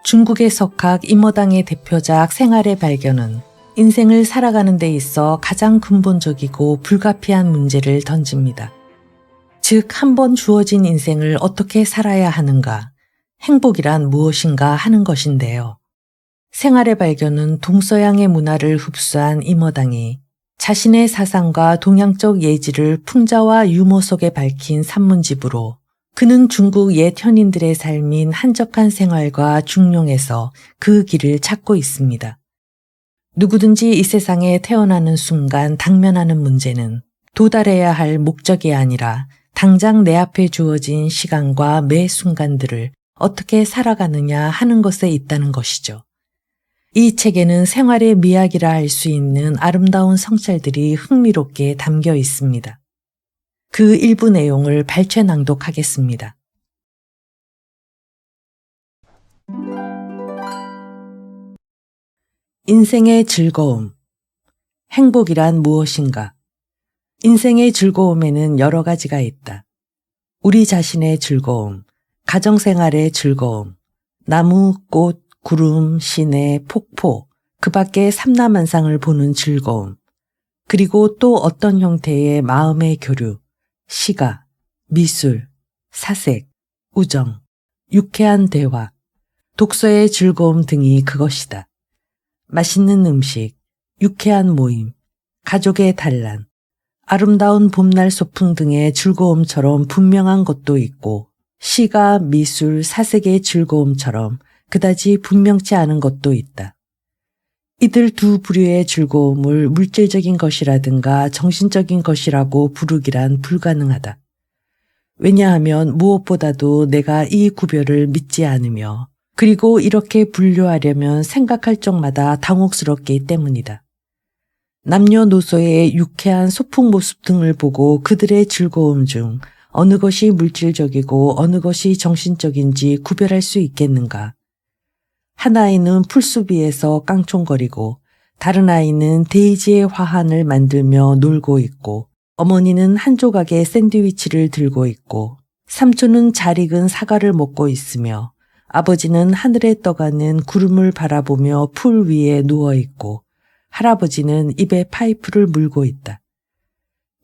중국의 석학 임어당의 대표작 생활의 발견은 인생을 살아가는 데 있어 가장 근본적이고 불가피한 문제를 던집니다. 즉, 한 번 주어진 인생을 어떻게 살아야 하는가, 행복이란 무엇인가 하는 것인데요. 생활의 발견은 동서양의 문화를 흡수한 임어당이 자신의 사상과 동양적 예지를 풍자와 유머 속에 밝힌 산문집으로 그는 중국 옛 현인들의 삶인 한적한 생활과 중용에서 그 길을 찾고 있습니다. 누구든지 이 세상에 태어나는 순간 당면하는 문제는 도달해야 할 목적이 아니라 당장 내 앞에 주어진 시간과 매 순간들을 어떻게 살아가느냐 하는 것에 있다는 것이죠. 이 책에는 생활의 미학이라 할 수 있는 아름다운 성찰들이 흥미롭게 담겨 있습니다. 그 일부 내용을 발췌 낭독하겠습니다. 인생의 즐거움. 행복이란 무엇인가? 인생의 즐거움에는 여러 가지가 있다. 우리 자신의 즐거움, 가정생활의 즐거움, 나무, 꽃, 구름, 시내, 폭포, 그 밖에 삼라만상을 보는 즐거움, 그리고 또 어떤 형태의 마음의 교류, 시가, 미술, 사색, 우정, 유쾌한 대화, 독서의 즐거움 등이 그것이다. 맛있는 음식, 유쾌한 모임, 가족의 단란, 아름다운 봄날 소풍 등의 즐거움처럼 분명한 것도 있고 시가, 미술, 사색의 즐거움처럼 그다지 분명치 않은 것도 있다. 이들 두 부류의 즐거움을 물질적인 것이라든가 정신적인 것이라고 부르기란 불가능하다. 왜냐하면 무엇보다도 내가 이 구별을 믿지 않으며 그리고 이렇게 분류하려면 생각할 적마다 당혹스럽기 때문이다. 남녀노소의 유쾌한 소풍 모습 등을 보고 그들의 즐거움 중 어느 것이 물질적이고 어느 것이 정신적인지 구별할 수 있겠는가? 한 아이는 풀숲 위에서 깡총거리고 다른 아이는 데이지의 화환을 만들며 놀고 있고 어머니는 한 조각의 샌드위치를 들고 있고 삼촌은 잘 익은 사과를 먹고 있으며 아버지는 하늘에 떠가는 구름을 바라보며 풀 위에 누워있고 할아버지는 입에 파이프를 물고 있다.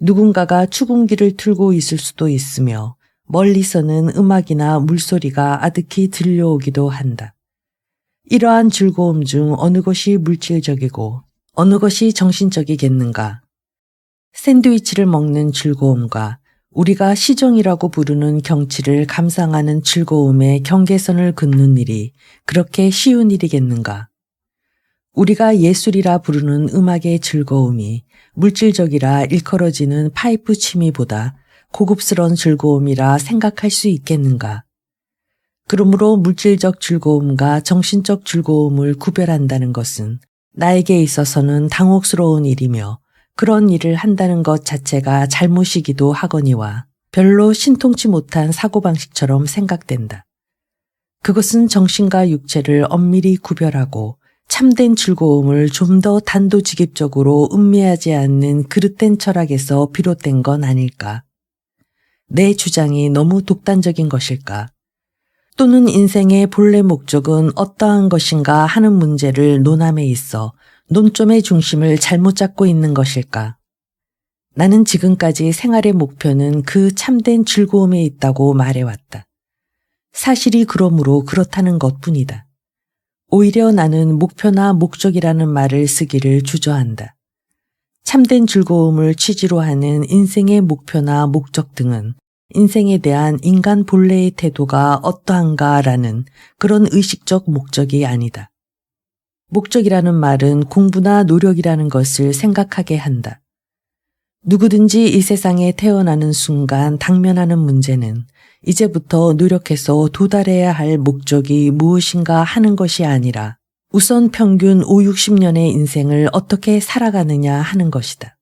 누군가가 축음기를 틀고 있을 수도 있으며 멀리서는 음악이나 물소리가 아득히 들려오기도 한다. 이러한 즐거움 중 어느 것이 물질적이고 어느 것이 정신적이겠는가? 샌드위치를 먹는 즐거움과 우리가 시종이라고 부르는 경치를 감상하는 즐거움의 경계선을 긋는 일이 그렇게 쉬운 일이겠는가? 우리가 예술이라 부르는 음악의 즐거움이 물질적이라 일컬어지는 파이프 취미보다 고급스러운 즐거움이라 생각할 수 있겠는가? 그러므로 물질적 즐거움과 정신적 즐거움을 구별한다는 것은 나에게 있어서는 당혹스러운 일이며 그런 일을 한다는 것 자체가 잘못이기도 하거니와 별로 신통치 못한 사고방식처럼 생각된다. 그것은 정신과 육체를 엄밀히 구별하고 참된 즐거움을 좀 더 단도직입적으로 음미하지 않는 그릇된 철학에서 비롯된 건 아닐까? 내 주장이 너무 독단적인 것일까? 또는 인생의 본래 목적은 어떠한 것인가 하는 문제를 논함에 있어 논점의 중심을 잘못 잡고 있는 것일까? 나는 지금까지 생활의 목표는 그 참된 즐거움에 있다고 말해왔다. 사실이 그러므로 그렇다는 것뿐이다. 오히려 나는 목표나 목적이라는 말을 쓰기를 주저한다. 참된 즐거움을 취지로 하는 인생의 목표나 목적 등은 인생에 대한 인간 본래의 태도가 어떠한가라는 그런 의식적 목적이 아니다. 목적이라는 말은 공부나 노력이라는 것을 생각하게 한다. 누구든지 이 세상에 태어나는 순간 당면하는 문제는 이제부터 노력해서 도달해야 할 목적이 무엇인가 하는 것이 아니라 우선 평균 50-60년의 인생을 어떻게 살아가느냐 하는 것이다.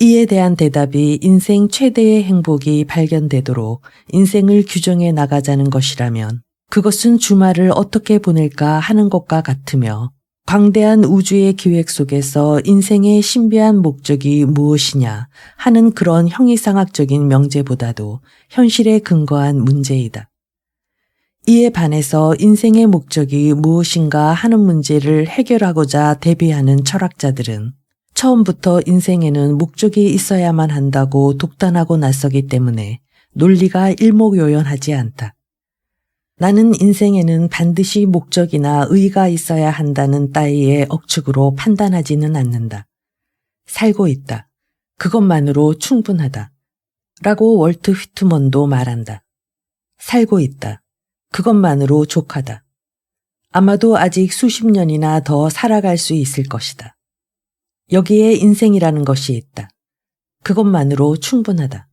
이에 대한 대답이 인생 최대의 행복이 발견되도록 인생을 규정해 나가자는 것이라면 그것은 주말을 어떻게 보낼까 하는 것과 같으며 광대한 우주의 기획 속에서 인생의 신비한 목적이 무엇이냐 하는 그런 형이상학적인 명제보다도 현실에 근거한 문제이다. 이에 반해서 인생의 목적이 무엇인가 하는 문제를 해결하고자 대비하는 철학자들은 처음부터 인생에는 목적이 있어야만 한다고 독단하고 나서기 때문에 논리가 일목요연하지 않다. 나는 인생에는 반드시 목적이나 의의가 있어야 한다는 따위의 억측으로 판단하지는 않는다. 살고 있다. 그것만으로 충분하다. 라고 월트 휘트먼도 말한다. 살고 있다. 그것만으로 족하다. 아마도 아직 수십 년이나 더 살아갈 수 있을 것이다. 여기에 인생이라는 것이 있다. 그것만으로 충분하다.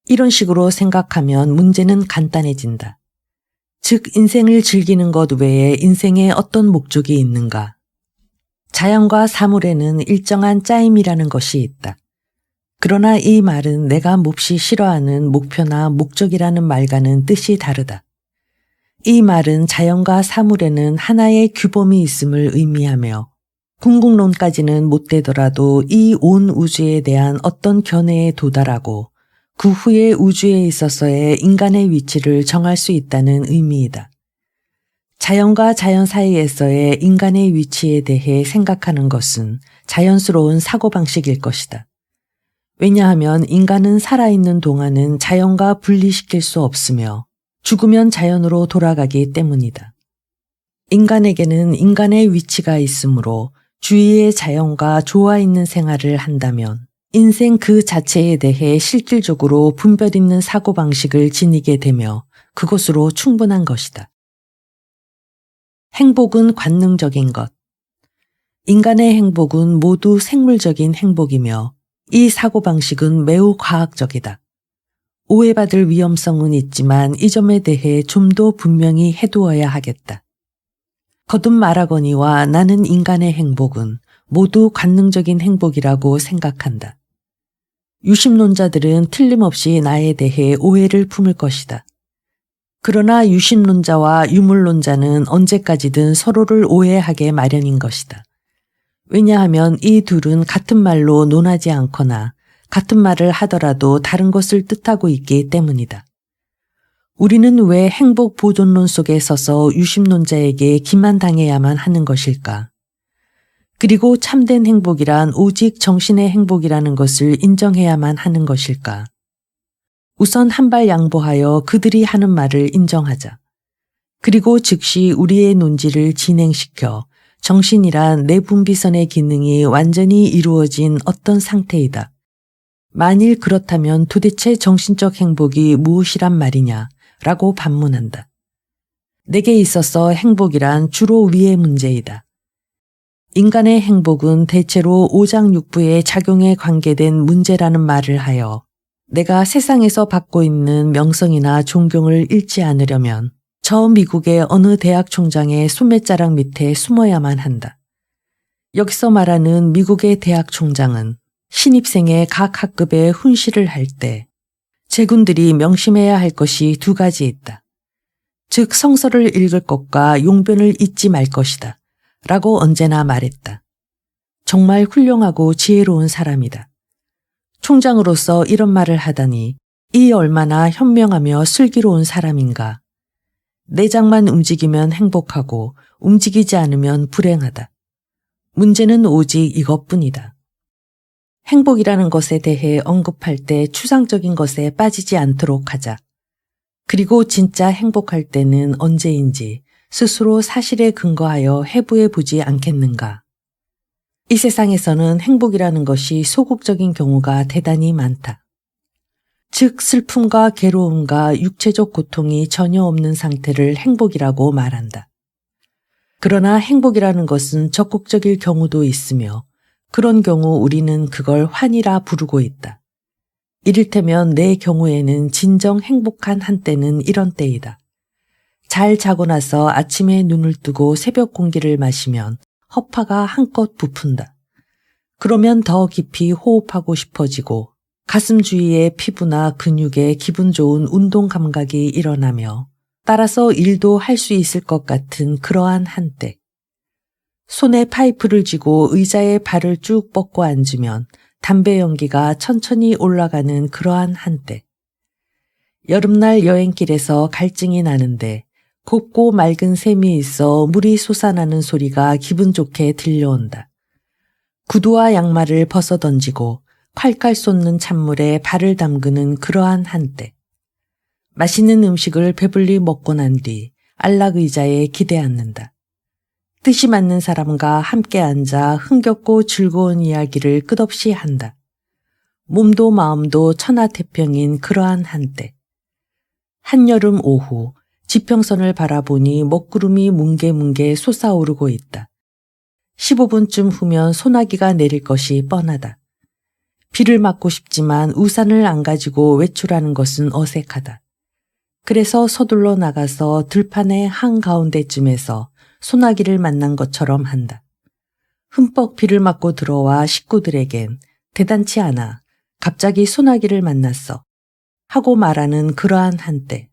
이런 식으로 생각하면 문제는 간단해진다. 즉 인생을 즐기는 것 외에 인생에 어떤 목적이 있는가? 자연과 사물에는 일정한 짜임이라는 것이 있다. 그러나 이 말은 내가 몹시 싫어하는 목표나 목적이라는 말과는 뜻이 다르다. 이 말은 자연과 사물에는 하나의 규범이 있음을 의미하며 궁극론까지는 못 되더라도 이 온 우주에 대한 어떤 견해에 도달하고 그 후에 우주에 있어서의 인간의 위치를 정할 수 있다는 의미이다. 자연과 자연 사이에서의 인간의 위치에 대해 생각하는 것은 자연스러운 사고방식일 것이다. 왜냐하면 인간은 살아있는 동안은 자연과 분리시킬 수 없으며 죽으면 자연으로 돌아가기 때문이다. 인간에게는 인간의 위치가 있으므로 주위의 자연과 조화 있는 생활을 한다면 인생 그 자체에 대해 실질적으로 분별 있는 사고방식을 지니게 되며 그것으로 충분한 것이다. 행복은 관능적인 것. 인간의 행복은 모두 생물적인 행복이며 이 사고방식은 매우 과학적이다. 오해받을 위험성은 있지만 이 점에 대해 좀 더 분명히 해두어야 하겠다. 거듭 말하거니와 나는 인간의 행복은 모두 관능적인 행복이라고 생각한다. 유심론자들은 틀림없이 나에 대해 오해를 품을 것이다. 그러나 유심론자와 유물론자는 언제까지든 서로를 오해하게 마련인 것이다. 왜냐하면 이 둘은 같은 말로 논하지 않거나 같은 말을 하더라도 다른 것을 뜻하고 있기 때문이다. 우리는 왜 행복 보존론 속에 서서 유심론자에게 기만당해야만 하는 것일까? 그리고 참된 행복이란 오직 정신의 행복이라는 것을 인정해야만 하는 것일까? 우선 한 발 양보하여 그들이 하는 말을 인정하자. 그리고 즉시 우리의 논지를 진행시켜 정신이란 내분비선의 기능이 완전히 이루어진 어떤 상태이다. 만일 그렇다면 도대체 정신적 행복이 무엇이란 말이냐? 라고 반문한다. 내게 있어서 행복이란 주로 위의 문제이다. 인간의 행복은 대체로 오장육부의 작용에 관계된 문제라는 말을 하여 내가 세상에서 받고 있는 명성이나 존경을 잃지 않으려면 저 미국의 어느 대학 총장의 소매자락 밑에 숨어야만 한다. 여기서 말하는 미국의 대학 총장은 신입생의 각 학급에 훈시를 할 때 제군들이 명심해야 할 것이 두 가지 있다. 즉 성서를 읽을 것과 용변을 잊지 말 것이다. 라고 언제나 말했다. 정말 훌륭하고 지혜로운 사람이다. 총장으로서 이런 말을 하다니 이 얼마나 현명하며 슬기로운 사람인가. 내장만 움직이면 행복하고 움직이지 않으면 불행하다. 문제는 오직 이것뿐이다. 행복이라는 것에 대해 언급할 때 추상적인 것에 빠지지 않도록 하자. 그리고 진짜 행복할 때는 언제인지 스스로 사실에 근거하여 해부해 보지 않겠는가. 이 세상에서는 행복이라는 것이 소극적인 경우가 대단히 많다. 즉 슬픔과 괴로움과 육체적 고통이 전혀 없는 상태를 행복이라고 말한다. 그러나 행복이라는 것은 적극적일 경우도 있으며 그런 경우 우리는 그걸 환이라 부르고 있다. 이를테면 내 경우에는 진정 행복한 한때는 이런 때이다. 잘 자고 나서 아침에 눈을 뜨고 새벽 공기를 마시면 허파가 한껏 부푼다. 그러면 더 깊이 호흡하고 싶어지고 가슴 주위의 피부나 근육에 기분 좋은 운동 감각이 일어나며 따라서 일도 할 수 있을 것 같은 그러한 한때. 손에 파이프를 쥐고 의자에 발을 쭉 뻗고 앉으면 담배 연기가 천천히 올라가는 그러한 한때. 여름날 여행길에서 갈증이 나는데 곱고 맑은 샘이 있어 물이 솟아나는 소리가 기분 좋게 들려온다. 구두와 양말을 벗어던지고 칼칼 쏟는 찬물에 발을 담그는 그러한 한때. 맛있는 음식을 배불리 먹고 난 뒤 안락의자에 기대 앉는다. 뜻이 맞는 사람과 함께 앉아 흥겹고 즐거운 이야기를 끝없이 한다. 몸도 마음도 천하태평인 그러한 한때. 한여름 오후 지평선을 바라보니 먹구름이 뭉게뭉게 솟아오르고 있다. 15분쯤 후면 소나기가 내릴 것이 뻔하다. 비를 맞고 싶지만 우산을 안 가지고 외출하는 것은 어색하다. 그래서 서둘러 나가서 들판의 한가운데쯤에서 소나기를 만난 것처럼 한다. 흠뻑 비를 맞고 들어와 식구들에겐 대단치 않아 갑자기 소나기를 만났어 하고 말하는 그러한 한때.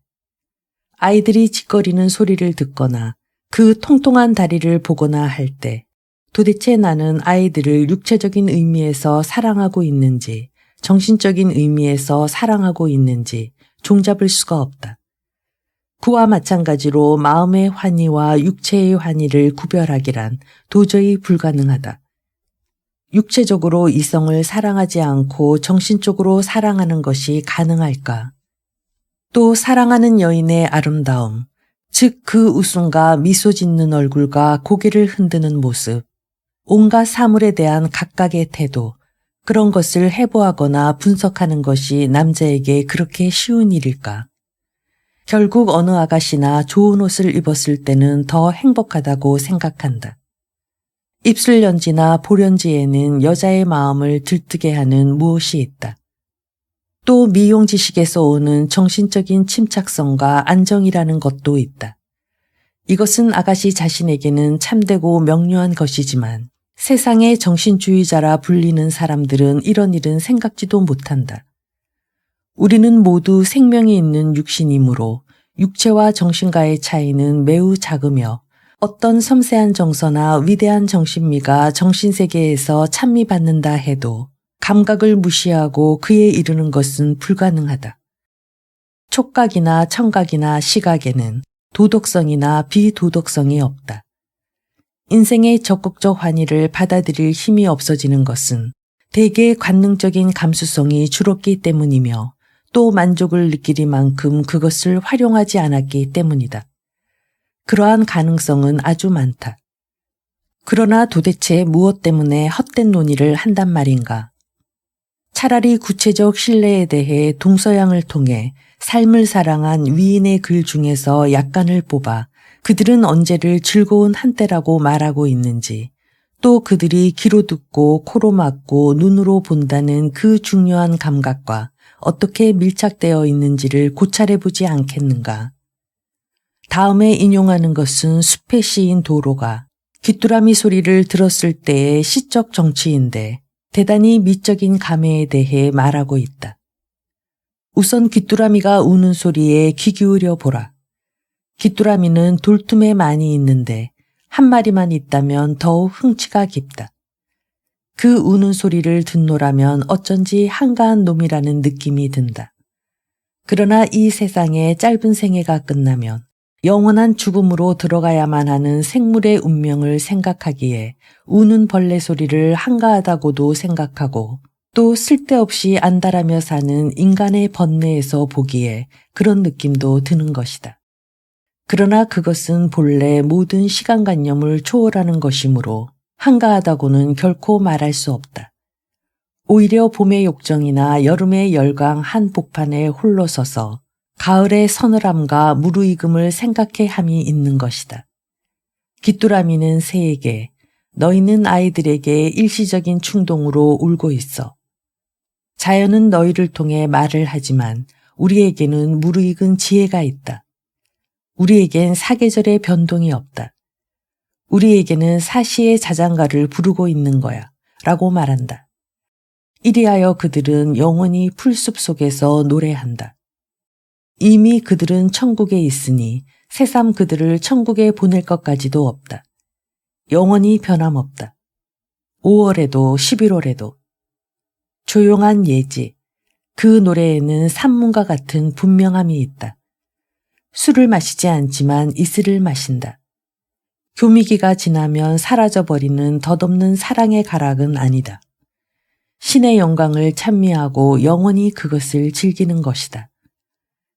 아이들이 짓거리는 소리를 듣거나 그 통통한 다리를 보거나 할 때 도대체 나는 아이들을 육체적인 의미에서 사랑하고 있는지 정신적인 의미에서 사랑하고 있는지 종잡을 수가 없다. 그와 마찬가지로 마음의 환희와 육체의 환희를 구별하기란 도저히 불가능하다. 육체적으로 이성을 사랑하지 않고 정신적으로 사랑하는 것이 가능할까? 또 사랑하는 여인의 아름다움, 즉 그 웃음과 미소 짓는 얼굴과 고개를 흔드는 모습, 온갖 사물에 대한 각각의 태도, 그런 것을 해부하거나 분석하는 것이 남자에게 그렇게 쉬운 일일까? 결국 어느 아가씨나 좋은 옷을 입었을 때는 더 행복하다고 생각한다. 입술연지나 볼연지에는 여자의 마음을 들뜨게 하는 무엇이 있다. 또 미용 지식에서 오는 정신적인 침착성과 안정이라는 것도 있다. 이것은 아가씨 자신에게는 참되고 명료한 것이지만 세상의 정신주의자라 불리는 사람들은 이런 일은 생각지도 못한다. 우리는 모두 생명이 있는 육신이므로 육체와 정신과의 차이는 매우 작으며 어떤 섬세한 정서나 위대한 정신미가 정신세계에서 찬미받는다 해도 감각을 무시하고 그에 이르는 것은 불가능하다. 촉각이나 청각이나 시각에는 도덕성이나 비도덕성이 없다. 인생의 적극적 환희를 받아들일 힘이 없어지는 것은 대개 관능적인 감수성이 줄었기 때문이며 또 만족을 느끼리만큼 그것을 활용하지 않았기 때문이다. 그러한 가능성은 아주 많다. 그러나 도대체 무엇 때문에 헛된 논의를 한단 말인가? 차라리 구체적 신뢰에 대해 동서양을 통해 삶을 사랑한 위인의 글 중에서 약간을 뽑아 그들은 언제를 즐거운 한때라고 말하고 있는지, 또 그들이 귀로 듣고 코로 맡고 눈으로 본다는 그 중요한 감각과 어떻게 밀착되어 있는지를 고찰해보지 않겠는가. 다음에 인용하는 것은 숲의 시인 도로가 귀뚜라미 소리를 들었을 때의 시적 정치인데 대단히 미적인 감회에 대해 말하고 있다. 우선 귀뚜라미가 우는 소리에 귀 기울여 보라. 귀뚜라미는 돌틈에 많이 있는데 한 마리만 있다면 더욱 흥취가 깊다. 그 우는 소리를 듣노라면 어쩐지 한가한 놈이라는 느낌이 든다. 그러나 이 세상의 짧은 생애가 끝나면 영원한 죽음으로 들어가야만 하는 생물의 운명을 생각하기에 우는 벌레 소리를 한가하다고도 생각하고 또 쓸데없이 안달하며 사는 인간의 번뇌에서 보기에 그런 느낌도 드는 것이다. 그러나 그것은 본래 모든 시간관념을 초월하는 것이므로 한가하다고는 결코 말할 수 없다. 오히려 봄의 욕정이나 여름의 열강 한복판에 홀로 서서 가을의 서늘함과 무르익음을 생각해 함이 있는 것이다. 귀뚜라미는 새에게, 너희는 아이들에게 일시적인 충동으로 울고 있어. 자연은 너희를 통해 말을 하지만 우리에게는 무르익은 지혜가 있다. 우리에겐 사계절의 변동이 없다. 우리에게는 사시의 자장가를 부르고 있는 거야 라고 말한다. 이리하여 그들은 영원히 풀숲 속에서 노래한다. 이미 그들은 천국에 있으니 새삼 그들을 천국에 보낼 것까지도 없다. 영원히 변함없다. 5월에도 11월에도. 조용한 예지, 그 노래에는 산문과 같은 분명함이 있다. 술을 마시지 않지만 이슬을 마신다. 교미기가 지나면 사라져버리는 덧없는 사랑의 가락은 아니다. 신의 영광을 찬미하고 영원히 그것을 즐기는 것이다.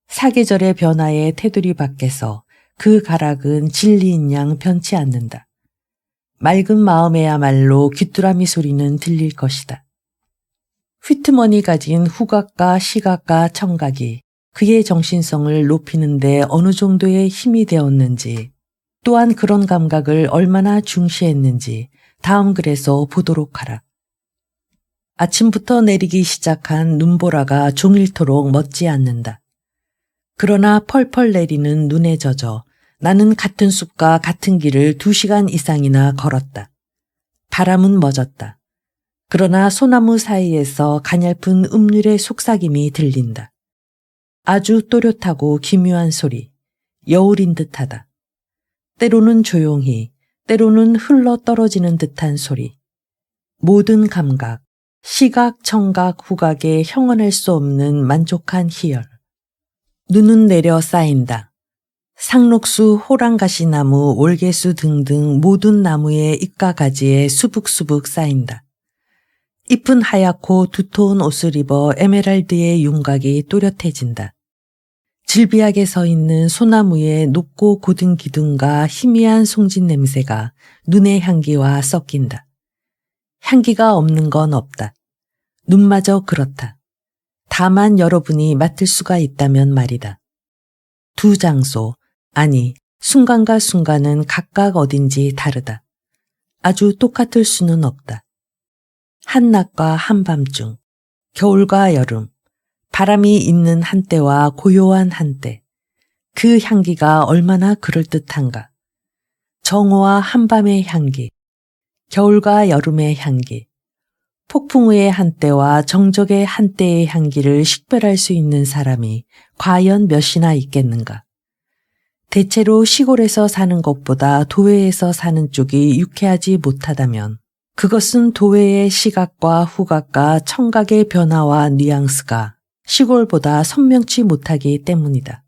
사계절의 변화의 테두리 밖에서 그 가락은 진리인 양 변치 않는다. 맑은 마음에야말로 귀뚜라미 소리는 들릴 것이다. 휘트먼이 가진 후각과 시각과 청각이 그의 정신성을 높이는데 어느 정도의 힘이 되었는지, 또한 그런 감각을 얼마나 중시했는지 다음 글에서 보도록 하라. 아침부터 내리기 시작한 눈보라가 종일토록 멎지 않는다. 그러나 펄펄 내리는 눈에 젖어 나는 같은 숲과 같은 길을 2시간 이상이나 걸었다. 바람은 멎었다. 그러나 소나무 사이에서 가냘픈 음률의 속삭임이 들린다. 아주 또렷하고 기묘한 소리, 여울인 듯하다. 때로는 조용히, 때로는 흘러 떨어지는 듯한 소리. 모든 감각, 시각, 청각, 후각에 형언할 수 없는 만족한 희열. 눈은 내려 쌓인다. 상록수, 호랑가시나무, 월계수 등등 모든 나무의 잎과 가지에 수북수북 쌓인다. 잎은 하얗고 두터운 옷을 입어 에메랄드의 윤곽이 또렷해진다. 질비하게 서 있는 소나무의 높고 고든 기둥과 희미한 송진 냄새가 눈의 향기와 섞인다. 향기가 없는 건 없다. 눈마저 그렇다. 다만 여러분이 맡을 수가 있다면 말이다. 두 장소, 아니 순간과 순간은 각각 어딘지 다르다. 아주 똑같을 수는 없다. 한낮과 한밤중, 겨울과 여름, 바람이 있는 한때와 고요한 한때, 그 향기가 얼마나 그럴듯한가. 정오와 한밤의 향기, 겨울과 여름의 향기, 폭풍우의 한때와 정적의 한때의 향기를 식별할 수 있는 사람이 과연 몇이나 있겠는가. 대체로 시골에서 사는 것보다 도회에서 사는 쪽이 유쾌하지 못하다면 그것은 도회의 시각과 후각과 청각의 변화와 뉘앙스가 시골보다 선명치 못하기 때문이다.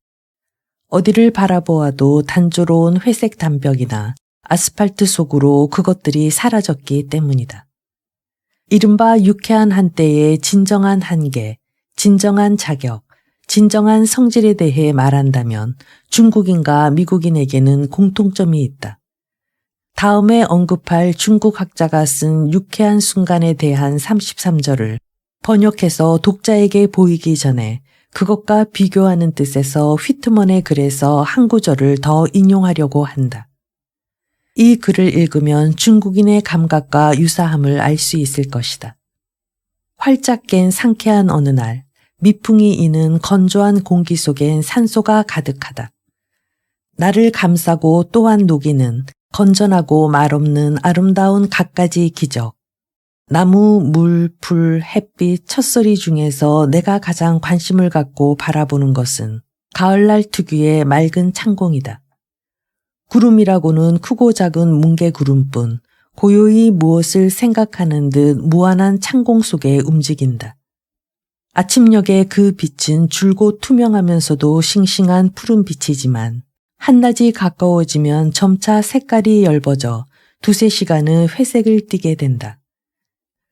어디를 바라보아도 단조로운 회색 담벽이나 아스팔트 속으로 그것들이 사라졌기 때문이다. 이른바 유쾌한 한때의 진정한 한계, 진정한 자격, 진정한 성질에 대해 말한다면 중국인과 미국인에게는 공통점이 있다. 다음에 언급할 중국 학자가 쓴 유쾌한 순간에 대한 33절을 번역해서 독자에게 보이기 전에 그것과 비교하는 뜻에서 휘트먼의 글에서 한 구절을 더 인용하려고 한다. 이 글을 읽으면 중국인의 감각과 유사함을 알 수 있을 것이다. 활짝 깬 상쾌한 어느 날, 미풍이 이는 건조한 공기 속엔 산소가 가득하다. 나를 감싸고 또한 녹이는 건전하고 말없는 아름다운 갖가지 기적. 나무, 물, 불, 햇빛, 첫소리 중에서 내가 가장 관심을 갖고 바라보는 것은 가을날 특유의 맑은 창공이다. 구름이라고는 크고 작은 뭉게구름뿐 고요히 무엇을 생각하는 듯 무한한 창공 속에 움직인다. 아침녘의 그 빛은 줄곧 투명하면서도 싱싱한 푸른 빛이지만 한낮이 가까워지면 점차 색깔이 엷어져 2~3시간은 회색을 띠게 된다.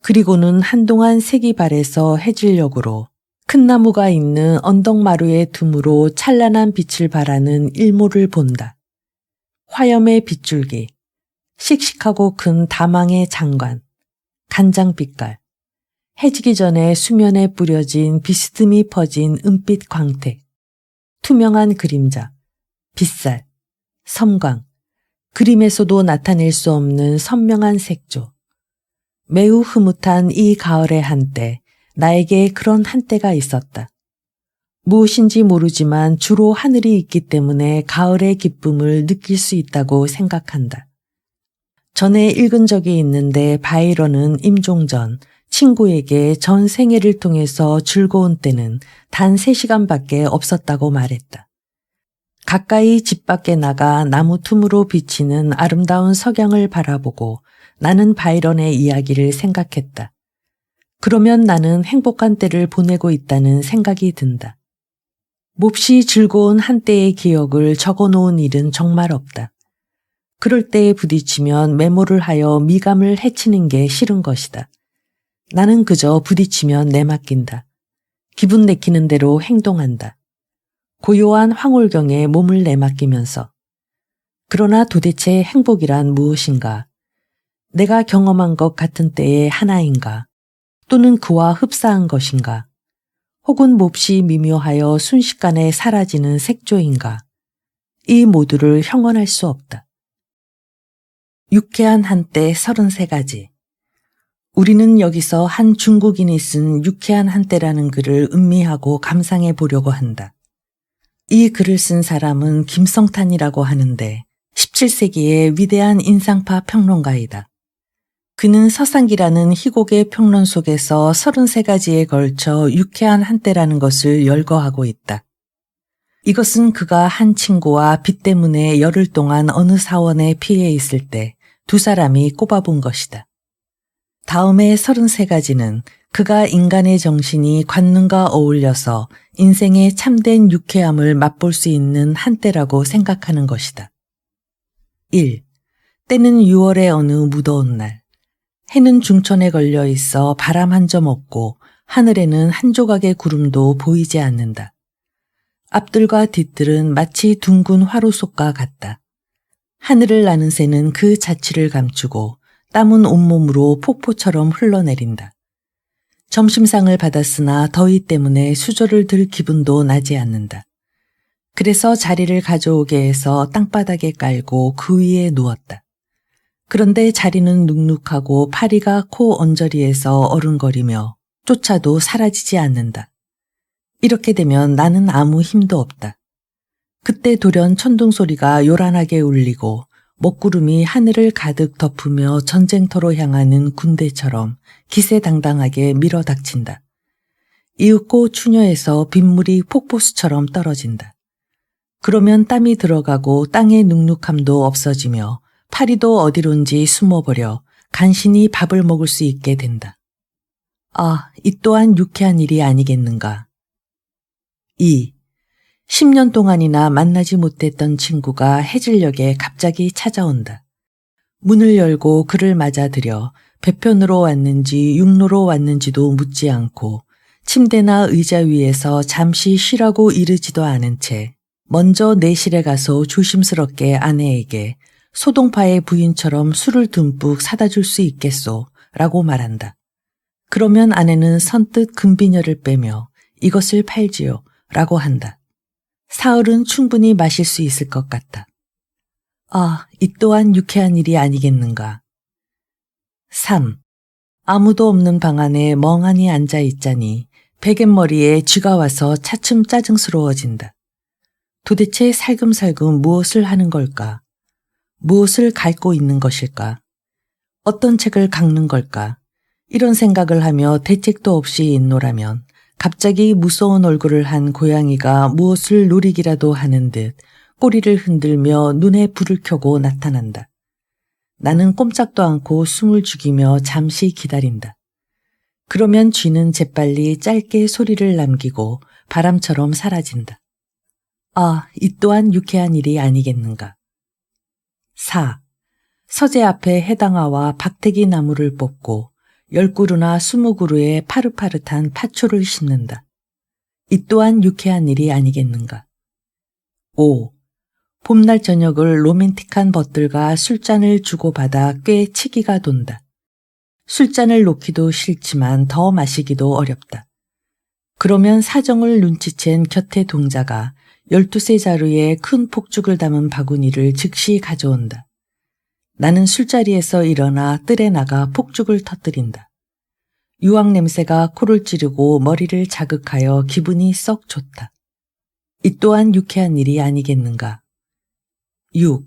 그리고는 한동안 색이 바래서 해질녘으로 큰 나무가 있는 언덕마루의 틈으로 찬란한 빛을 발하는 일몰을 본다. 화염의 빗줄기, 씩씩하고 큰 다망의 장관, 간장빛깔, 해지기 전에 수면에 뿌려진 비스듬히 퍼진 은빛 광택, 투명한 그림자, 빗살, 섬광, 그림에서도 나타낼 수 없는 선명한 색조. 매우 흐뭇한 이 가을의 한때, 나에게 그런 한때가 있었다. 무엇인지 모르지만 주로 하늘이 있기 때문에 가을의 기쁨을 느낄 수 있다고 생각한다. 전에 읽은 적이 있는데 바이런은 임종전 친구에게 전 생애를 통해서 즐거운 때는 단 3시간밖에 없었다고 말했다. 가까이 집 밖에 나가 나무 틈으로 비치는 아름다운 석양을 바라보고 나는 바이런의 이야기를 생각했다. 그러면 나는 행복한 때를 보내고 있다는 생각이 든다. 몹시 즐거운 한때의 기억을 적어놓은 일은 정말 없다. 그럴 때에 부딪히면 메모를 하여 미감을 해치는 게 싫은 것이다. 나는 그저 부딪히면 내맡긴다. 기분 내키는 대로 행동한다. 고요한 황홀경에 몸을 내맡기면서. 그러나 도대체 행복이란 무엇인가? 내가 경험한 것 같은 때의 하나인가? 또는 그와 흡사한 것인가? 혹은 몹시 미묘하여 순식간에 사라지는 색조인가? 이 모두를 형언할 수 없다. 유쾌한 한때 33가지. 우리는 여기서 한 중국인이 쓴 유쾌한 한때라는 글을 음미하고 감상해 보려고 한다. 이 글을 쓴 사람은 김성탄이라고 하는데 17세기의 위대한 인상파 평론가이다. 그는 서상기라는 희곡의 평론 속에서 33가지에 걸쳐 유쾌한 한때라는 것을 열거하고 있다. 이것은 그가 한 친구와 빚 때문에 열흘 동안 어느 사원에 피해 있을 때 두 사람이 꼽아본 것이다. 다음의 33가지는 그가 인간의 정신이 관능과 어울려서 인생의 참된 유쾌함을 맛볼 수 있는 한때라고 생각하는 것이다. 1. 때는 6월의 어느 무더운 날. 해는 중천에 걸려 있어 바람 한 점 없고 하늘에는 한 조각의 구름도 보이지 않는다. 앞들과 뒤들은 마치 둥근 화로속과 같다. 하늘을 나는 새는 그 자취를 감추고 땀은 온몸으로 폭포처럼 흘러내린다. 점심상을 받았으나 더위 때문에 수저를 들 기분도 나지 않는다. 그래서 자리를 가져오게 해서 땅바닥에 깔고 그 위에 누웠다. 그런데 자리는 눅눅하고 파리가 코 언저리에서 어른거리며 쫓아도 사라지지 않는다. 이렇게 되면 나는 아무 힘도 없다. 그때 돌연 천둥 소리가 요란하게 울리고 먹구름이 하늘을 가득 덮으며 전쟁터로 향하는 군대처럼 기세당당하게 밀어닥친다. 이윽고 추녀에서 빗물이 폭포수처럼 떨어진다. 그러면 땀이 들어가고 땅의 눅눅함도 없어지며 파리도 어디론지 숨어버려 간신히 밥을 먹을 수 있게 된다. 아, 이 또한 유쾌한 일이 아니겠는가. 2. 10년 동안이나 만나지 못했던 친구가 해질녘에 갑자기 찾아온다. 문을 열고 그를 맞아들여 배편으로 왔는지 육로로 왔는지도 묻지 않고 침대나 의자 위에서 잠시 쉬라고 이르지도 않은 채 먼저 내실에 가서 조심스럽게 아내에게 소동파의 부인처럼 술을 듬뿍 사다 줄 수 있겠소? 라고 말한다. 그러면 아내는 선뜻 금비녀를 빼며 이것을 팔지요? 라고 한다. 사흘은 충분히 마실 수 있을 것 같다. 아, 이 또한 유쾌한 일이 아니겠는가. 3. 아무도 없는 방 안에 멍하니 앉아 있자니 베갯머리에 쥐가 와서 차츰 짜증스러워진다. 도대체 살금살금 무엇을 하는 걸까? 무엇을 갉고 있는 것일까? 어떤 책을 깎는 걸까? 이런 생각을 하며 대책도 없이 있노라면 갑자기 무서운 얼굴을 한 고양이가 무엇을 노리기라도 하는 듯 꼬리를 흔들며 눈에 불을 켜고 나타난다. 나는 꼼짝도 않고 숨을 죽이며 잠시 기다린다. 그러면 쥐는 재빨리 짧게 소리를 남기고 바람처럼 사라진다. 아, 이 또한 유쾌한 일이 아니겠는가. 4. 서재 앞에 해당화와 박태기 나무를 뽑고 10그루나 20그루의 파릇파릇한 파초를 심는다. 이 또한 유쾌한 일이 아니겠는가. 5. 봄날 저녁을 로맨틱한 벗들과 술잔을 주고받아 꽤 치기가 돈다. 술잔을 놓기도 싫지만 더 마시기도 어렵다. 그러면 사정을 눈치챈 곁의 동자가 12세 자루에 큰 폭죽을 담은 바구니를 즉시 가져온다. 나는 술자리에서 일어나 뜰에 나가 폭죽을 터뜨린다. 유황 냄새가 코를 찌르고 머리를 자극하여 기분이 썩 좋다. 이 또한 유쾌한 일이 아니겠는가. 6.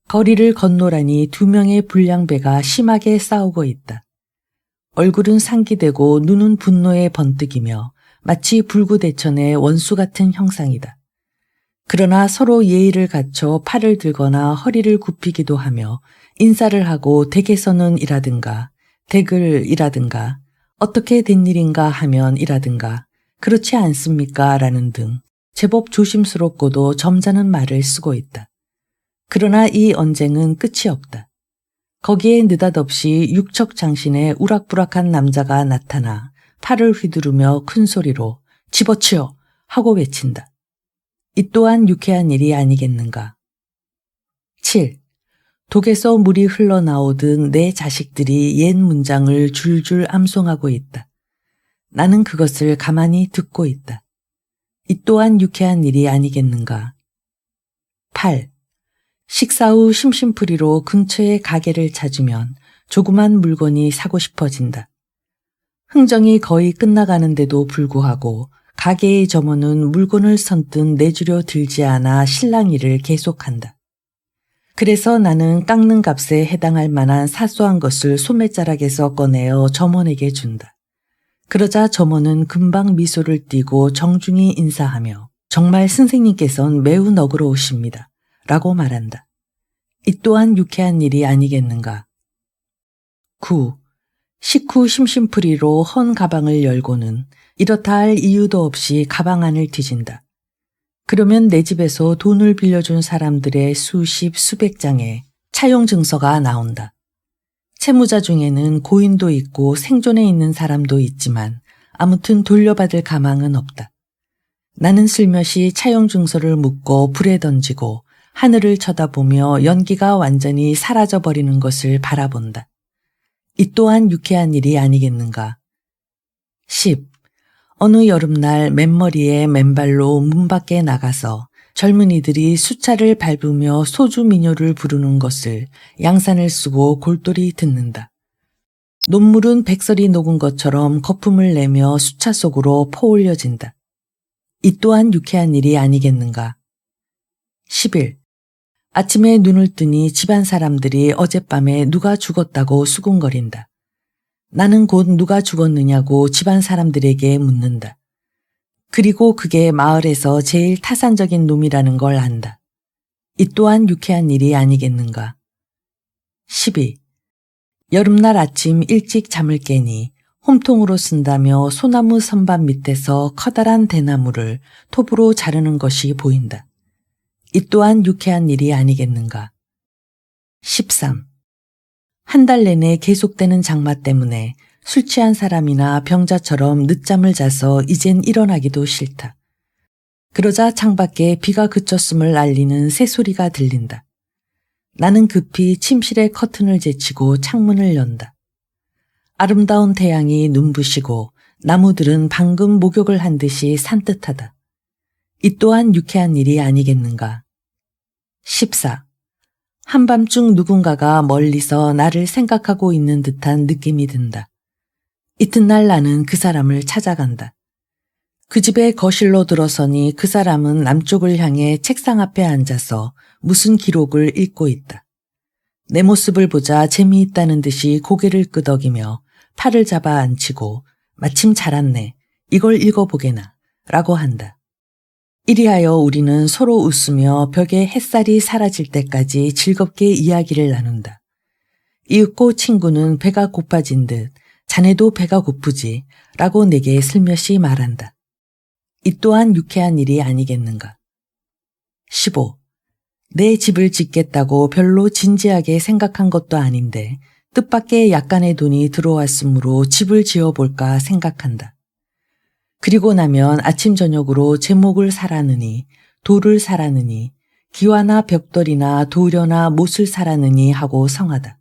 거리를 건노라니 2명의 불량배가 심하게 싸우고 있다. 얼굴은 상기되고 눈은 분노에 번뜩이며 마치 불구대천의 원수 같은 형상이다. 그러나 서로 예의를 갖춰 팔을 들거나 허리를 굽히기도 하며 인사를 하고 댁에서는 이라든가 댁을이라든가 어떻게 된 일인가 하면 이라든가 그렇지 않습니까? 라는 등 제법 조심스럽고도 점잖은 말을 쓰고 있다. 그러나 이 언쟁은 끝이 없다. 거기에 느닷없이 육척장신의 우락부락한 남자가 나타나 팔을 휘두르며 큰 소리로 집어치워 하고 외친다. 이 또한 유쾌한 일이 아니겠는가. 7. 독에서 물이 흘러나오듯 내 자식들이 옛 문장을 줄줄 암송하고 있다. 나는 그것을 가만히 듣고 있다. 이 또한 유쾌한 일이 아니겠는가. 8. 식사 후 심심풀이로 근처의 가게를 찾으면 조그만 물건이 사고 싶어진다. 흥정이 거의 끝나가는데도 불구하고 가게의 점원은 물건을 선뜻 내주려 들지 않아 실랑이를 계속한다. 그래서 나는 깎는 값에 해당할 만한 사소한 것을 소매자락에서 꺼내어 점원에게 준다. 그러자 점원은 금방 미소를 띠고 정중히 인사하며 정말 선생님께선 매우 너그러우십니다. 라고 말한다. 이 또한 유쾌한 일이 아니겠는가. 9. 식후 심심풀이로 헌 가방을 열고는 이렇다 할 이유도 없이 가방 안을 뒤진다. 그러면 내 집에서 돈을 빌려준 사람들의 수십 수백 장의 차용증서가 나온다. 채무자 중에는 고인도 있고 생존에 있는 사람도 있지만 아무튼 돌려받을 가망은 없다. 나는 슬며시 차용증서를 묶어 불에 던지고 하늘을 쳐다보며 연기가 완전히 사라져버리는 것을 바라본다. 이 또한 유쾌한 일이 아니겠는가. 10. 어느 여름날 맨머리에 맨발로 문 밖에 나가서 젊은이들이 수차를 밟으며 소주 민요를 부르는 것을 양산을 쓰고 골똘히 듣는다. 논물은 백설이 녹은 것처럼 거품을 내며 수차 속으로 퍼올려진다. 이 또한 유쾌한 일이 아니겠는가. 11. 아침에 눈을 뜨니 집안 사람들이 어젯밤에 누가 죽었다고 수군거린다. 나는 곧 누가 죽었느냐고 집안 사람들에게 묻는다. 그리고 그게 마을에서 제일 타산적인 놈이라는 걸 안다. 이 또한 유쾌한 일이 아니겠는가. 12. 여름날 아침 일찍 잠을 깨니 홈통으로 쓴다며 소나무 선반 밑에서 커다란 대나무를 톱으로 자르는 것이 보인다. 이 또한 유쾌한 일이 아니겠는가. 13. 한 달 내내 계속되는 장마 때문에 술 취한 사람이나 병자처럼 늦잠을 자서 이젠 일어나기도 싫다. 그러자 창밖에 비가 그쳤음을 알리는 새소리가 들린다. 나는 급히 침실의 커튼을 제치고 창문을 연다. 아름다운 태양이 눈부시고 나무들은 방금 목욕을 한 듯이 산뜻하다. 이 또한 유쾌한 일이 아니겠는가. 14. 한밤중 누군가가 멀리서 나를 생각하고 있는 듯한 느낌이 든다. 이튿날 나는 그 사람을 찾아간다. 그 집의 거실로 들어서니 그 사람은 남쪽을 향해 책상 앞에 앉아서 무슨 기록을 읽고 있다. 내 모습을 보자 재미있다는 듯이 고개를 끄덕이며 팔을 잡아 앉히고 마침 잘 왔네. 이걸 읽어보게나 라고 한다. 이리하여 우리는 서로 웃으며 벽에 햇살이 사라질 때까지 즐겁게 이야기를 나눈다. 이윽고 친구는 배가 고파진 듯 자네도 배가 고프지 라고 내게 슬며시 말한다. 이 또한 유쾌한 일이 아니겠는가. 15. 내 집을 짓겠다고 별로 진지하게 생각한 것도 아닌데 뜻밖의 약간의 돈이 들어왔으므로 집을 지어볼까 생각한다. 그리고 나면 아침 저녁으로 제목을 사라느니 돌을 사라느니 기와나 벽돌이나 도려나 못을 사라느니 하고 성하다.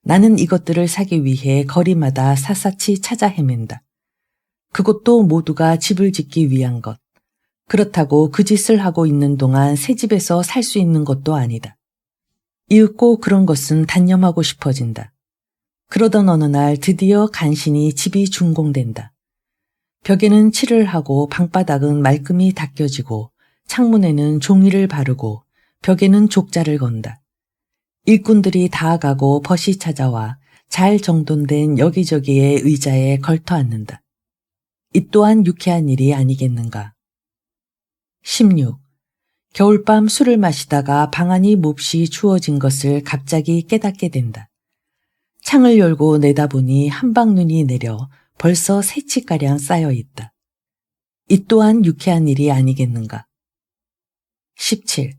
나는 이것들을 사기 위해 거리마다 샅샅이 찾아 헤맨다. 그것도 모두가 집을 짓기 위한 것. 그렇다고 그 짓을 하고 있는 동안 새 집에서 살 수 있는 것도 아니다. 이윽고 그런 것은 단념하고 싶어진다. 그러던 어느 날 드디어 간신히 집이 준공된다. 벽에는 칠을 하고 방바닥은 말끔히 닦여지고 창문에는 종이를 바르고 벽에는 족자를 건다. 일꾼들이 다 가고 벗이 찾아와 잘 정돈된 여기저기의 의자에 걸터 앉는다. 이 또한 유쾌한 일이 아니겠는가. 16. 겨울밤 술을 마시다가 방 안이 몹시 추워진 것을 갑자기 깨닫게 된다. 창을 열고 내다보니 한방눈이 내려 벌써 새치가량 쌓여 있다. 이 또한 유쾌한 일이 아니겠는가. 17.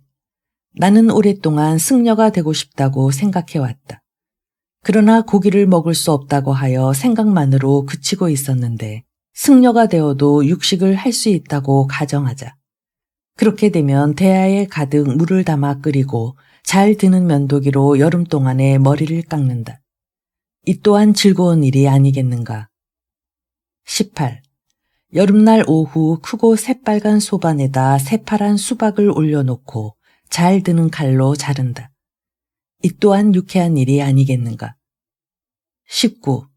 나는 오랫동안 승려가 되고 싶다고 생각해왔다. 그러나 고기를 먹을 수 없다고 하여 생각만으로 그치고 있었는데 승려가 되어도 육식을 할 수 있다고 가정하자. 그렇게 되면 대야에 가득 물을 담아 끓이고 잘 드는 면도기로 여름 동안에 머리를 깎는다. 이 또한 즐거운 일이 아니겠는가. 18. 여름날 오후 크고 새빨간 소반에다 새파란 수박을 올려놓고 잘 드는 칼로 자른다. 이 또한 유쾌한 일이 아니겠는가. 19.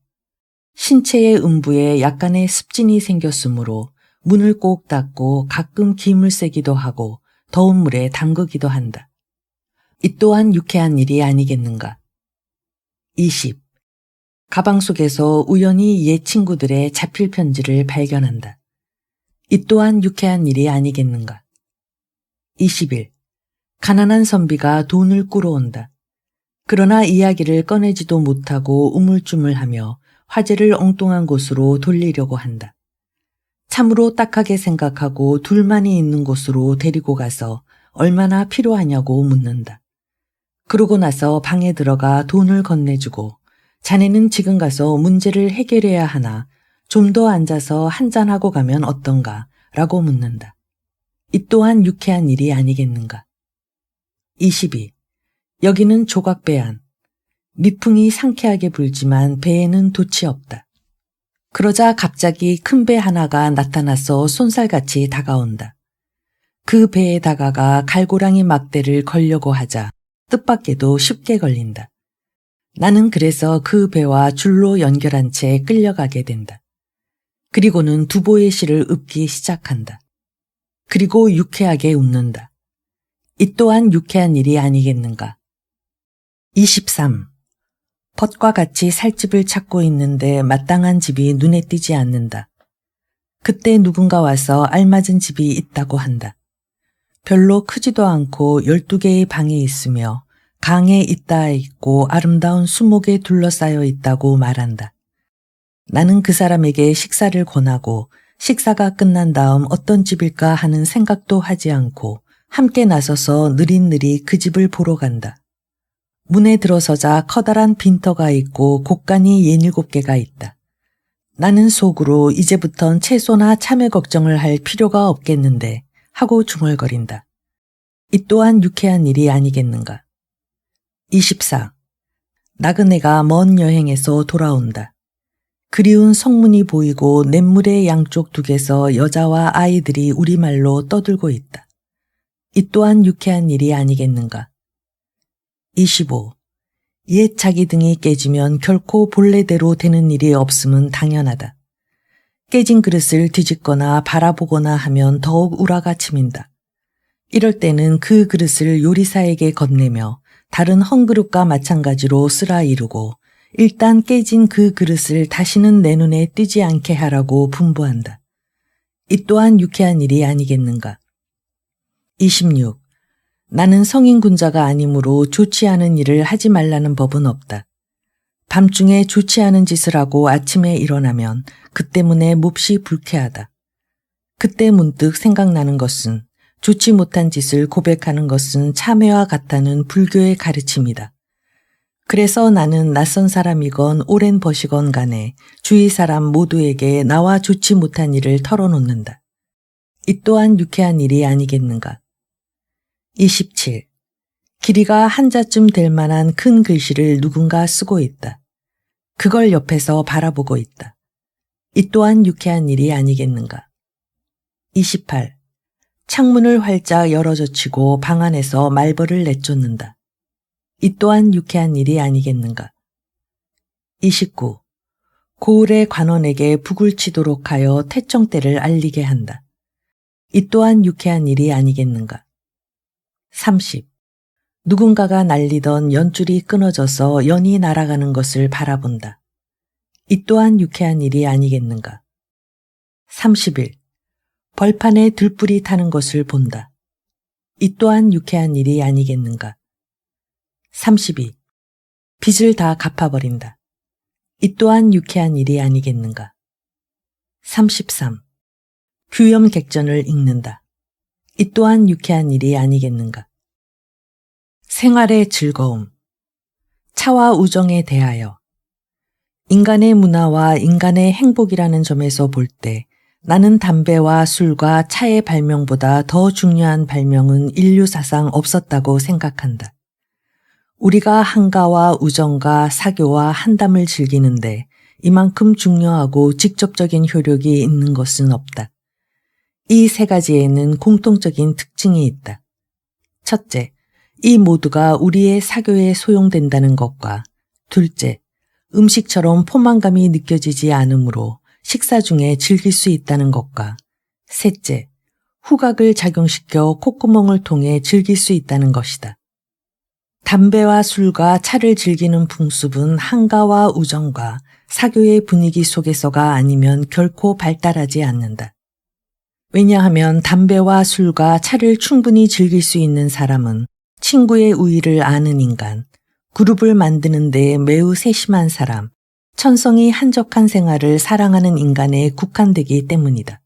신체의 음부에 약간의 습진이 생겼으므로 문을 꼭 닫고 가끔 김을 쐬기도 하고 더운 물에 담그기도 한다. 이 또한 유쾌한 일이 아니겠는가. 20. 가방 속에서 우연히 옛 친구들의 자필 편지를 발견한다. 이 또한 유쾌한 일이 아니겠는가. 21. 가난한 선비가 돈을 꾸러온다. 그러나 이야기를 꺼내지도 못하고 우물쭈물하며 화제를 엉뚱한 곳으로 돌리려고 한다. 참으로 딱하게 생각하고 둘만이 있는 곳으로 데리고 가서 얼마나 필요하냐고 묻는다. 그러고 나서 방에 들어가 돈을 건네주고 자네는 지금 가서 문제를 해결해야 하나 좀 더 앉아서 한잔하고 가면 어떤가 라고 묻는다. 이 또한 유쾌한 일이 아니겠는가. 22. 여기는 조각배안. 미풍이 상쾌하게 불지만 배에는 돛이 없다. 그러자 갑자기 큰 배 하나가 나타나서 쏜살같이 다가온다. 그 배에 다가가 갈고랑이 막대를 걸려고 하자 뜻밖에도 쉽게 걸린다. 나는 그래서 그 배와 줄로 연결한 채 끌려가게 된다. 그리고는 두보의 시를 읊기 시작한다. 그리고 유쾌하게 웃는다. 이 또한 유쾌한 일이 아니겠는가. 23. 벗과 같이 살집을 찾고 있는데 마땅한 집이 눈에 띄지 않는다. 그때 누군가 와서 알맞은 집이 있다고 한다. 별로 크지도 않고 12개의 방이 있으며 강에 있다 있고 아름다운 수목에 둘러싸여 있다고 말한다. 나는 그 사람에게 식사를 권하고 식사가 끝난 다음 어떤 집일까 하는 생각도 하지 않고 함께 나서서 느릿느릿 그 집을 보러 간다. 문에 들어서자 커다란 빈터가 있고 곡간이 67개가 있다. 나는 속으로 이제부턴 채소나 참외 걱정을 할 필요가 없겠는데 하고 중얼거린다. 이 또한 유쾌한 일이 아니겠는가. 24. 나그네가 먼 여행에서 돌아온다. 그리운 성문이 보이고 냇물의 양쪽 둑에서 여자와 아이들이 우리말로 떠들고 있다. 이 또한 유쾌한 일이 아니겠는가. 25. 옛 자기 등이 깨지면 결코 본래대로 되는 일이 없음은 당연하다. 깨진 그릇을 뒤집거나 바라보거나 하면 더욱 우라가 치민다. 이럴 때는 그 그릇을 요리사에게 건네며 다른 헝그릇과 마찬가지로 쓸어 이루고 일단 깨진 그 그릇을 다시는 내 눈에 띄지 않게 하라고 분부한다. 이 또한 유쾌한 일이 아니겠는가. 26. 나는 성인 군자가 아니므로 좋지 않은 일을 하지 말라는 법은 없다. 밤중에 좋지 않은 짓을 하고 아침에 일어나면 그 때문에 몹시 불쾌하다. 그때 문득 생각나는 것은 좋지 못한 짓을 고백하는 것은 참회와 같다는 불교의 가르침이다. 그래서 나는 낯선 사람이건 오랜 벗이건 간에 주위 사람 모두에게 나와 좋지 못한 일을 털어놓는다. 이 또한 유쾌한 일이 아니겠는가. 27. 길이가 한자쯤 될 만한 큰 글씨를 누군가 쓰고 있다. 그걸 옆에서 바라보고 있다. 이 또한 유쾌한 일이 아니겠는가. 28. 창문을 활짝 열어젖히고 방 안에서 말벌을 내쫓는다. 이 또한 유쾌한 일이 아니겠는가. 29. 고을의 관원에게 북을 치도록 하여 태청대를 알리게 한다. 이 또한 유쾌한 일이 아니겠는가. 30. 누군가가 날리던 연줄이 끊어져서 연이 날아가는 것을 바라본다. 이 또한 유쾌한 일이 아니겠는가. 31. 벌판에 들불이 타는 것을 본다. 이 또한 유쾌한 일이 아니겠는가. 32. 빚을 다 갚아버린다. 이 또한 유쾌한 일이 아니겠는가. 33. 규염객전을 읽는다. 이 또한 유쾌한 일이 아니겠는가. 생활의 즐거움. 차와 우정에 대하여. 인간의 문화와 인간의 행복이라는 점에서 볼 때 나는 담배와 술과 차의 발명보다 더 중요한 발명은 인류 사상 없었다고 생각한다. 우리가 한가와 우정과 사교와 한담을 즐기는데 이만큼 중요하고 직접적인 효력이 있는 것은 없다. 이 세 가지에는 공통적인 특징이 있다. 첫째, 이 모두가 우리의 사교에 소용된다는 것과 둘째, 음식처럼 포만감이 느껴지지 않으므로 식사 중에 즐길 수 있다는 것과 셋째, 후각을 작용시켜 콧구멍을 통해 즐길 수 있다는 것이다. 담배와 술과 차를 즐기는 풍습은 한가와 우정과 사교의 분위기 속에서가 아니면 결코 발달하지 않는다. 왜냐하면 담배와 술과 차를 충분히 즐길 수 있는 사람은 친구의 우위를 아는 인간, 그룹을 만드는 데 매우 세심한 사람, 천성이 한적한 생활을 사랑하는 인간에 국한되기 때문이다.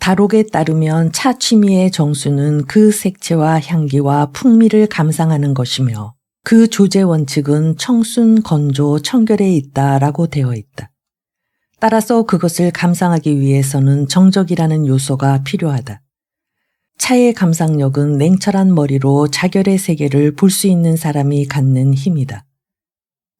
다록에 따르면 차 취미의 정수는 그 색채와 향기와 풍미를 감상하는 것이며 그 조제 원칙은 청순, 건조, 청결에 있다라고 되어 있다. 따라서 그것을 감상하기 위해서는 정적이라는 요소가 필요하다. 차의 감상력은 냉철한 머리로 자결의 세계를 볼 수 있는 사람이 갖는 힘이다.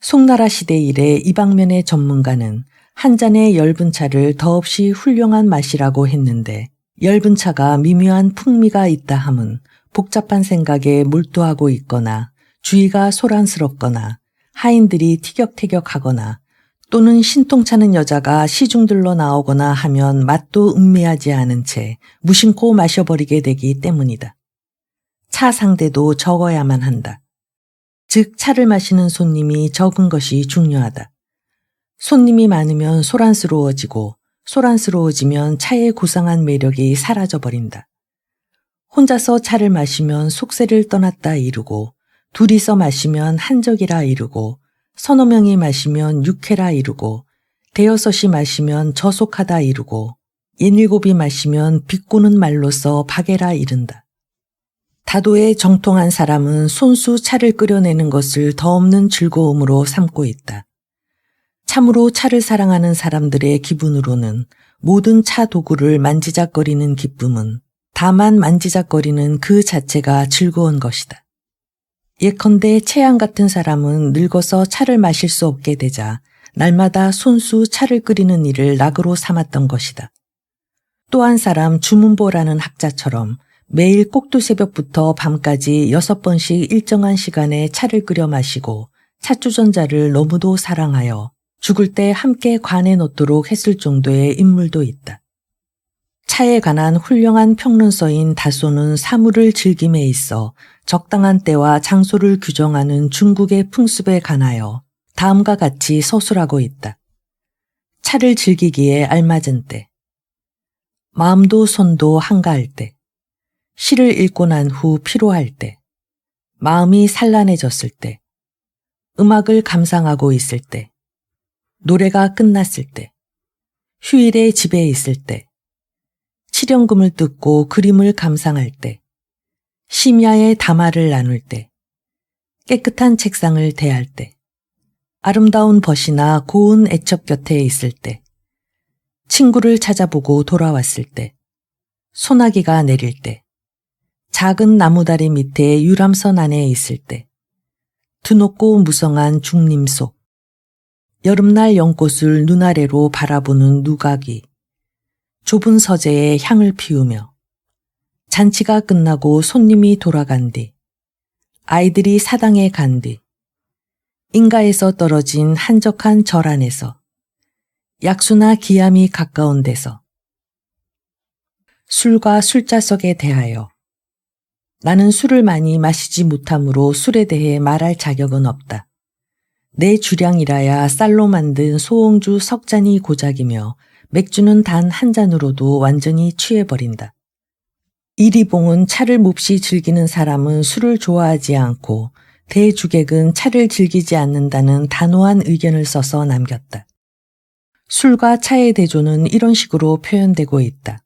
송나라 시대 이래 이 방면의 전문가는 한 잔의 엷은 차를 더없이 훌륭한 맛이라고 했는데 엷은 차가 미묘한 풍미가 있다 함은 복잡한 생각에 몰두하고 있거나 주의가 소란스럽거나 하인들이 티격태격하거나 또는 신통차는 여자가 시중들로 나오거나 하면 맛도 음미하지 않은 채 무심코 마셔버리게 되기 때문이다. 차 상대도 적어야만 한다. 즉 차를 마시는 손님이 적은 것이 중요하다. 손님이 많으면 소란스러워지고 소란스러워지면 차의 고상한 매력이 사라져버린다. 혼자서 차를 마시면 속세를 떠났다 이르고 둘이서 마시면 한적이라 이르고 서너 명이 마시면 육회라 이르고 대여섯이 마시면 저속하다 이르고 옛일곱이 마시면 비꼬는 말로써 박애라 이른다. 다도에 정통한 사람은 손수 차를 끓여내는 것을 더없는 즐거움으로 삼고 있다. 참으로 차를 사랑하는 사람들의 기분으로는 모든 차 도구를 만지작거리는 기쁨은 다만 만지작거리는 그 자체가 즐거운 것이다. 예컨대 채양 같은 사람은 늙어서 차를 마실 수 없게 되자 날마다 손수 차를 끓이는 일을 낙으로 삼았던 것이다. 또 한 사람 주문보라는 학자처럼 매일 꼭두새벽부터 밤까지 6번씩 일정한 시간에 차를 끓여 마시고 차주전자를 너무도 사랑하여 죽을 때 함께 관에 놓도록 했을 정도의 인물도 있다. 차에 관한 훌륭한 평론서인 다소는 사물을 즐김에 있어 적당한 때와 장소를 규정하는 중국의 풍습에 관하여 다음과 같이 서술하고 있다. 차를 즐기기에 알맞은 때, 마음도 손도 한가할 때, 시를 읽고 난 후 피로할 때, 마음이 산란해졌을 때, 음악을 감상하고 있을 때, 노래가 끝났을 때, 휴일에 집에 있을 때, 칠연금을 뜯고 그림을 감상할 때, 심야에 담화를 나눌 때, 깨끗한 책상을 대할 때, 아름다운 벗이나 고운 애첩 곁에 있을 때, 친구를 찾아보고 돌아왔을 때, 소나기가 내릴 때, 작은 나무다리 밑에 유람선 안에 있을 때, 드높고 무성한 중림 속, 여름날 연꽃을 눈 아래로 바라보는 누각이, 좁은 서재에 향을 피우며, 잔치가 끝나고 손님이 돌아간 뒤, 아이들이 사당에 간 뒤, 인가에서 떨어진 한적한 절 안에서, 약수나 기암이 가까운 데서, 술과 술자석에 대하여, 나는 술을 많이 마시지 못하므로 술에 대해 말할 자격은 없다. 내 주량이라야 쌀로 만든 소홍주 석 잔이 고작이며 맥주는 단 한 잔으로도 완전히 취해버린다. 이리봉은 차를 몹시 즐기는 사람은 술을 좋아하지 않고 대주객은 차를 즐기지 않는다는 단호한 의견을 써서 남겼다. 술과 차의 대조는 이런 식으로 표현되고 있다.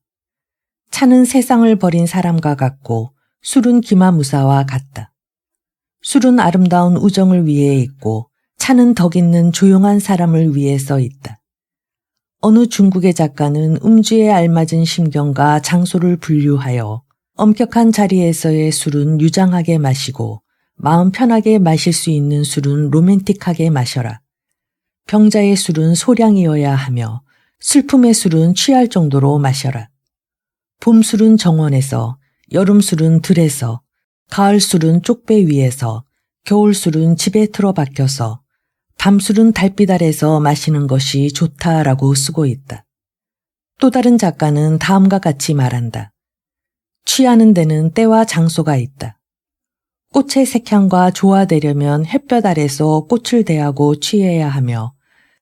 차는 세상을 버린 사람과 같고 술은 기마무사와 같다. 술은 아름다운 우정을 위해 있고 차는 덕 있는 조용한 사람을 위해 써 있다. 어느 중국의 작가는 음주에 알맞은 심경과 장소를 분류하여 엄격한 자리에서의 술은 유장하게 마시고 마음 편하게 마실 수 있는 술은 로맨틱하게 마셔라. 병자의 술은 소량이어야 하며 슬픔의 술은 취할 정도로 마셔라. 봄 술은 정원에서, 여름 술은 들에서, 가을 술은 쪽배 위에서, 겨울 술은 집에 틀어박혀서, 밤 술은 달빛 아래서 마시는 것이 좋다라고 쓰고 있다. 또 다른 작가는 다음과 같이 말한다. 취하는 데는 때와 장소가 있다. 꽃의 색향과 조화되려면 햇볕 아래서 꽃을 대하고 취해야 하며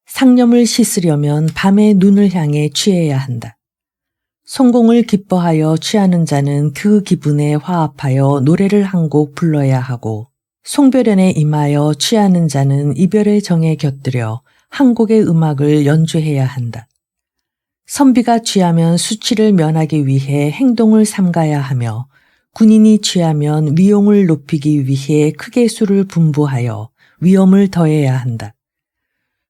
상념을 씻으려면 밤에 눈을 향해 취해야 한다. 성공을 기뻐하여 취하는 자는 그 기분에 화합하여 노래를 한 곡 불러야 하고 송별연에 임하여 취하는 자는 이별의 정에 곁들여 한 곡의 음악을 연주해야 한다. 선비가 취하면 수치를 면하기 위해 행동을 삼가야 하며 군인이 취하면 위용을 높이기 위해 크게 술을 분부하여 위엄을 더해야 한다.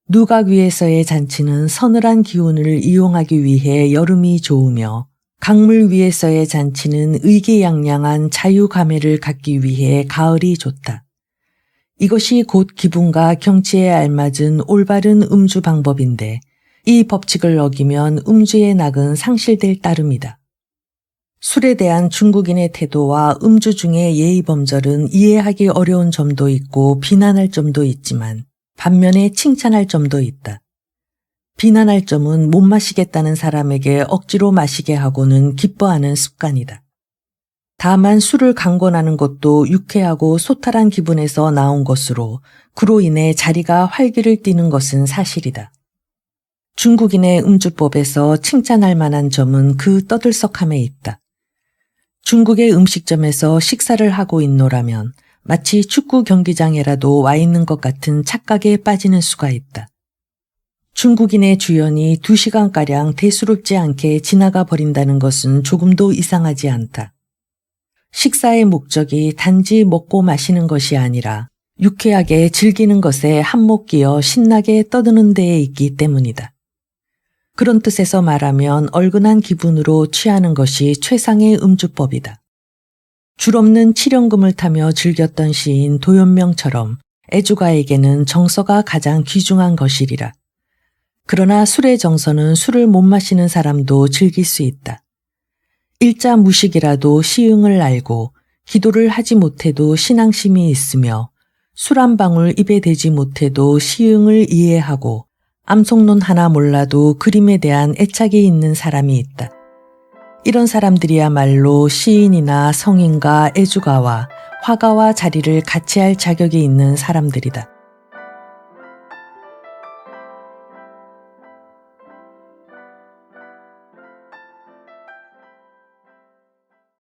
누각 위에서의 잔치는 서늘한 기운을 이용하기 위해 여름이 좋으며 강물 위에서의 잔치는 의기양양한 자유감회를 갖기 위해 가을이 좋다. 이것이 곧 기분과 경치에 알맞은 올바른 음주 방법인데 이 법칙을 어기면 음주의 낙은 상실될 따름이다. 술에 대한 중국인의 태도와 음주 중의 예의범절은 이해하기 어려운 점도 있고 비난할 점도 있지만 반면에 칭찬할 점도 있다. 비난할 점은 못 마시겠다는 사람에게 억지로 마시게 하고는 기뻐하는 습관이다. 다만 술을 강권하는 것도 유쾌하고 소탈한 기분에서 나온 것으로 그로 인해 자리가 활기를 띠는 것은 사실이다. 중국인의 음주법에서 칭찬할 만한 점은 그 떠들썩함에 있다. 중국의 음식점에서 식사를 하고 있노라면 마치 축구 경기장에라도 와 있는 것 같은 착각에 빠지는 수가 있다. 중국인의 주연이 2시간가량 대수롭지 않게 지나가 버린다는 것은 조금도 이상하지 않다. 식사의 목적이 단지 먹고 마시는 것이 아니라 유쾌하게 즐기는 것에 한몫 끼어 신나게 떠드는 데에 있기 때문이다. 그런 뜻에서 말하면 얼큰한 기분으로 취하는 것이 최상의 음주법이다. 줄 없는 칠연금을 타며 즐겼던 시인 도연명처럼 애주가에게는 정서가 가장 귀중한 것이리라. 그러나 술의 정서는 술을 못 마시는 사람도 즐길 수 있다. 일자 무식이라도 시응을 알고 기도를 하지 못해도 신앙심이 있으며 술 한 방울 입에 대지 못해도 시응을 이해하고 암송론 하나 몰라도 그림에 대한 애착이 있는 사람이 있다. 이런 사람들이야말로 시인이나 성인과 애주가와 화가와 자리를 같이 할 자격이 있는 사람들이다.